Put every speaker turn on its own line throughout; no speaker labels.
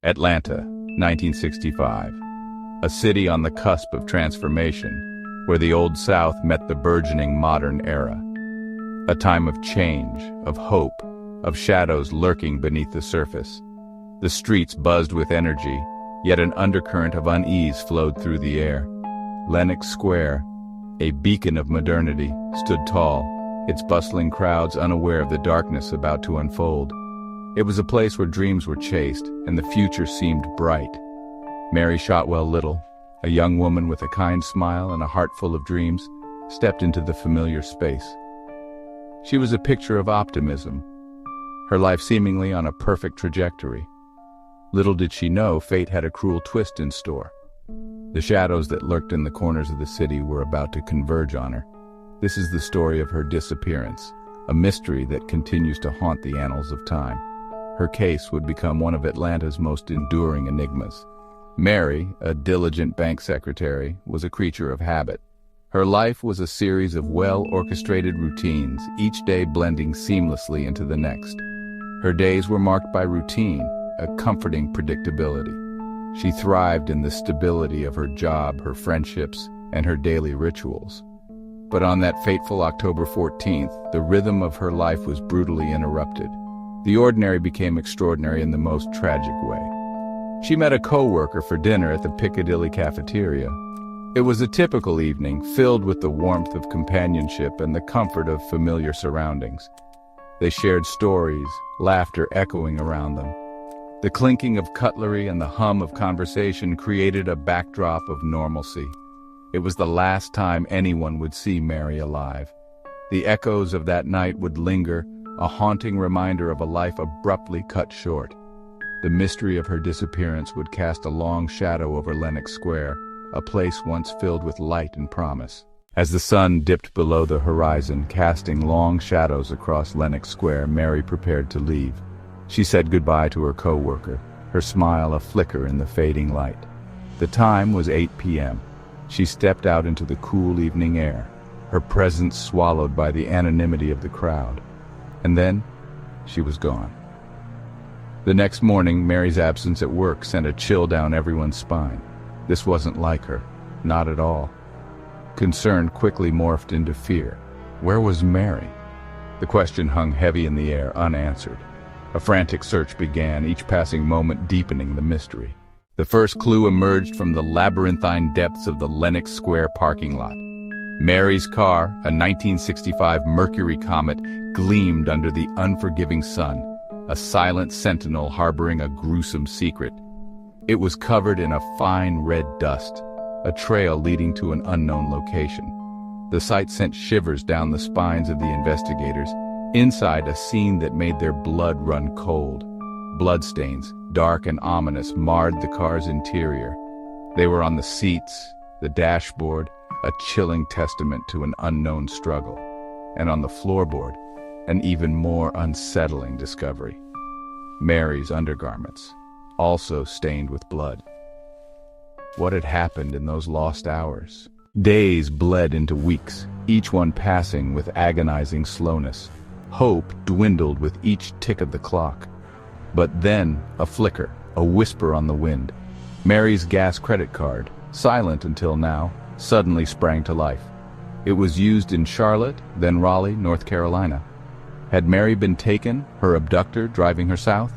Atlanta, 1965. A city on the cusp of transformation, where the Old South met the burgeoning modern era. A time of change, of hope, of shadows lurking beneath the surface. The streets buzzed with energy, yet an undercurrent of unease flowed through the air. Lenox Square, a beacon of modernity, stood tall, its bustling crowds unaware of the darkness about to unfold. It was a place where dreams were chased, and the future seemed bright. Mary Shotwell Little, a young woman with a kind smile and a heart full of dreams, stepped into the familiar space. She was a picture of optimism, her life seemingly on a perfect trajectory. Little did she know fate had a cruel twist in store. The shadows that lurked in the corners of the city were about to converge on her. This is the story of her disappearance, a mystery that continues to haunt the annals of time. Her case would become one of Atlanta's most enduring enigmas. Mary, a diligent bank secretary, was a creature of habit. Her life was a series of well-orchestrated routines, each day blending seamlessly into the next. Her days were marked by routine, a comforting predictability. She thrived in the stability of her job, her friendships, and her daily rituals. But on that fateful October 14th, the rhythm of her life was brutally interrupted. The ordinary became extraordinary in the most tragic way. She met a co-worker for dinner at the Piccadilly cafeteria. It was a typical evening, filled with the warmth of companionship and the comfort of familiar surroundings. They shared stories, laughter echoing around them. The clinking of cutlery and the hum of conversation created a backdrop of normalcy. It was the last time anyone would see Mary alive. The echoes of that night would linger, a haunting reminder of a life abruptly cut short. The mystery of her disappearance would cast a long shadow over Lenox Square, a place once filled with light and promise. As the sun dipped below the horizon, casting long shadows across Lenox Square, Mary prepared to leave. She said goodbye to her co-worker, her smile a flicker in the fading light. The time was 8 p.m. She stepped out into the cool evening air, her presence swallowed by the anonymity of the crowd. And then, she was gone. The next morning, Mary's absence at work sent a chill down everyone's spine. This wasn't like her, not at all. Concern quickly morphed into fear. Where was Mary? The question hung heavy in the air, unanswered. A frantic search began, each passing moment deepening the mystery. The first clue emerged from the labyrinthine depths of the Lenox Square parking lot. Mary's car, a 1965 Mercury Comet, gleamed under the unforgiving sun, a silent sentinel harboring a gruesome secret. It was covered in a fine red dust, a trail leading to an unknown location. The sight sent shivers down the spines of the investigators, inside a scene that made their blood run cold. Bloodstains, dark and ominous, marred the car's interior. They were on the seats, the dashboard, a chilling testament to an unknown struggle. And on the floorboard, an even more unsettling discovery. Mary's undergarments, also stained with blood. What had happened in those lost hours? Days bled into weeks, each one passing with agonizing slowness. Hope dwindled with each tick of the clock. But then, a flicker, a whisper on the wind. Mary's gas credit card, silent until now, suddenly sprang to life. It was used in Charlotte, then Raleigh, North Carolina. Had Mary been taken, her abductor driving her south?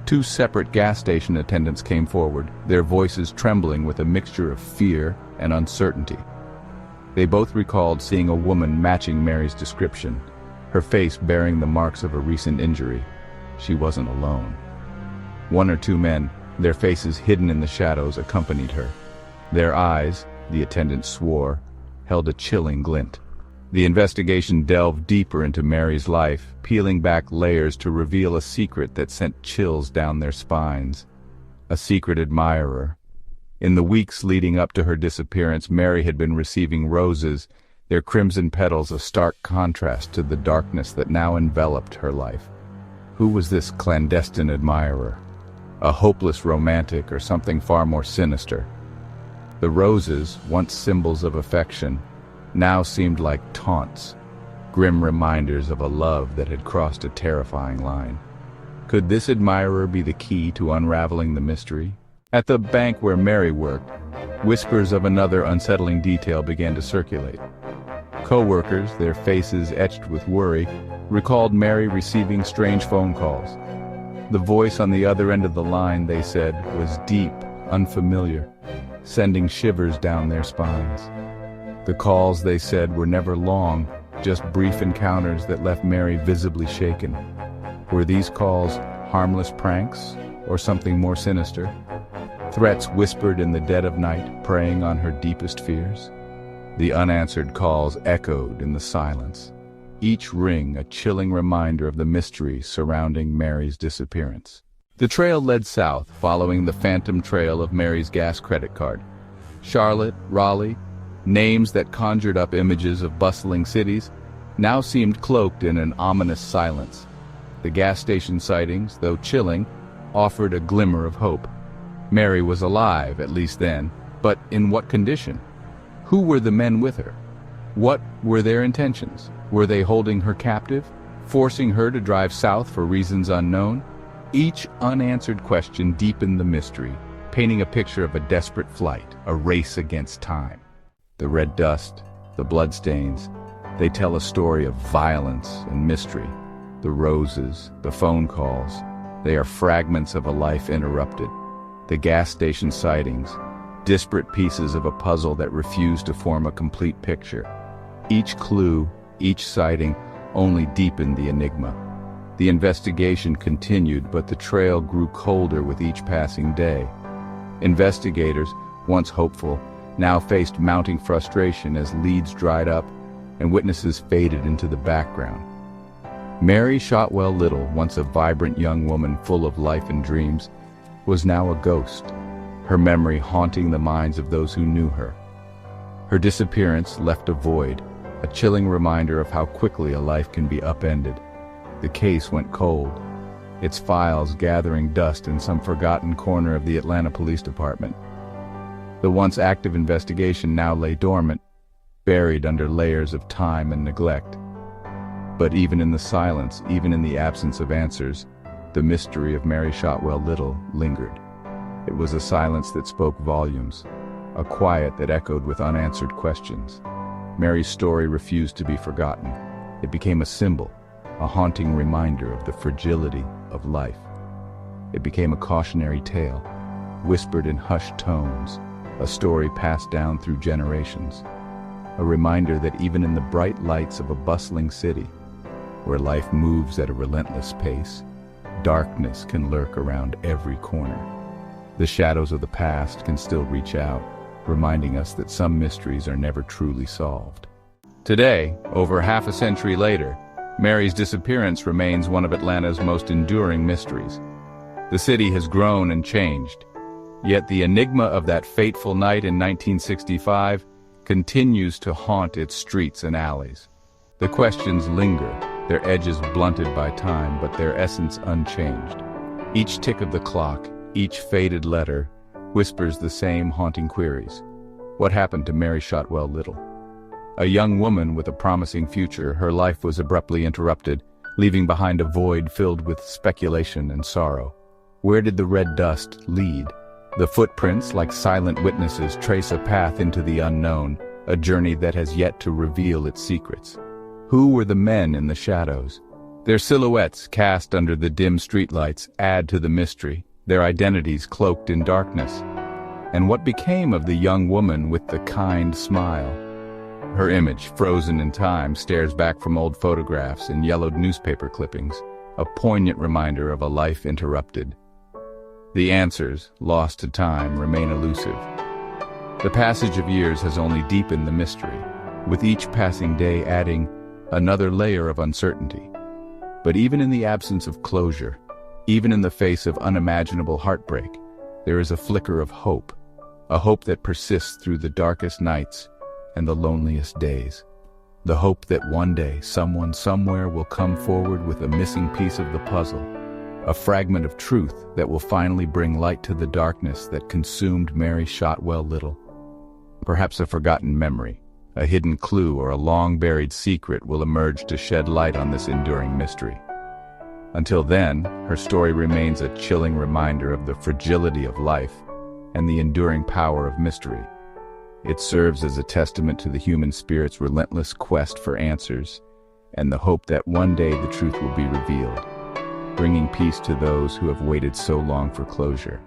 Two separate gas station attendants came forward, their voices trembling with a mixture of fear and uncertainty. They both recalled seeing a woman matching Mary's description, her face bearing the marks of a recent injury. She wasn't alone. One or two men, their faces hidden in the shadows, accompanied her. Their eyes, the attendant swore, held a chilling glint. The investigation delved deeper into Mary's life, peeling back layers to reveal a secret that sent chills down their spines. A secret admirer. In the weeks leading up to her disappearance, Mary had been receiving roses, their crimson petals a stark contrast to the darkness that now enveloped her life. Who was this clandestine admirer? A hopeless romantic or something far more sinister? The roses, once symbols of affection, now seemed like taunts, grim reminders of a love that had crossed a terrifying line. Could this admirer be the key to unraveling the mystery? At the bank where Mary worked, whispers of another unsettling detail began to circulate. Co-workers, their faces etched with worry, recalled Mary receiving strange phone calls. The voice on the other end of the line, they said, was deep, unfamiliar, sending shivers down their spines. The calls, they said, were never long, just brief encounters that left Mary visibly shaken. Were these calls harmless pranks, or something more sinister? Threats whispered in the dead of night, preying on her deepest fears? The unanswered calls echoed in the silence, each ring a chilling reminder of the mystery surrounding Mary's disappearance. The trail led south, following the phantom trail of Mary's gas credit card. Charlotte, Raleigh, names that conjured up images of bustling cities, now seemed cloaked in an ominous silence. The gas station sightings, though chilling, offered a glimmer of hope. Mary was alive, at least then, but in what condition? Who were the men with her? What were their intentions? Were they holding her captive, forcing her to drive south for reasons unknown? Each unanswered question deepened the mystery, painting a picture of a desperate flight, a race against time. The red dust, the bloodstains, they tell a story of violence and mystery. The roses, the phone calls, they are fragments of a life interrupted. The gas station sightings, disparate pieces of a puzzle that refuse to form a complete picture. Each clue, each sighting, only deepened the enigma. The investigation continued, but the trail grew colder with each passing day. Investigators, once hopeful, now faced mounting frustration as leads dried up and witnesses faded into the background. Mary Shotwell Little, once a vibrant young woman full of life and dreams, was now a ghost, her memory haunting the minds of those who knew her. Her disappearance left a void, a chilling reminder of how quickly a life can be upended. The case went cold, its files gathering dust in some forgotten corner of the Atlanta Police Department. The once active investigation now lay dormant, buried under layers of time and neglect. But even in the silence, even in the absence of answers, the mystery of Mary Shotwell Little lingered. It was a silence that spoke volumes, a quiet that echoed with unanswered questions. Mary's story refused to be forgotten. It became a symbol, a haunting reminder of the fragility of life. It became a cautionary tale, whispered in hushed tones, a story passed down through generations. A reminder that even in the bright lights of a bustling city, where life moves at a relentless pace, darkness can lurk around every corner. The shadows of the past can still reach out, reminding us that some mysteries are never truly solved. Today, over half a century later, Mary's disappearance remains one of Atlanta's most enduring mysteries. The city has grown and changed, yet the enigma of that fateful night in 1965 continues to haunt its streets and alleys. The questions linger, their edges blunted by time, but their essence unchanged. Each tick of the clock, each faded letter, whispers the same haunting queries. What happened to Mary Shotwell Little? A young woman with a promising future, her life was abruptly interrupted, leaving behind a void filled with speculation and sorrow. Where did the red dust lead? The footprints, like silent witnesses, trace a path into the unknown, a journey that has yet to reveal its secrets. Who were the men in the shadows? Their silhouettes, cast under the dim streetlights, add to the mystery, their identities cloaked in darkness. And what became of the young woman with the kind smile? Her image, frozen in time, stares back from old photographs and yellowed newspaper clippings, a poignant reminder of a life interrupted. The answers, lost to time, remain elusive. The passage of years has only deepened the mystery, with each passing day adding another layer of uncertainty. But even in the absence of closure, even in the face of unimaginable heartbreak, there is a flicker of hope, a hope that persists through the darkest nights and the loneliest days. The hope that one day someone somewhere will come forward with a missing piece of the puzzle, a fragment of truth that will finally bring light to the darkness that consumed Mary Shotwell Little. Perhaps a forgotten memory, a hidden clue, or a long-buried secret will emerge to shed light on this enduring mystery. Until then, her story remains a chilling reminder of the fragility of life and the enduring power of mystery. It serves as a testament to the human spirit's relentless quest for answers and the hope that one day the truth will be revealed, bringing peace to those who have waited so long for closure.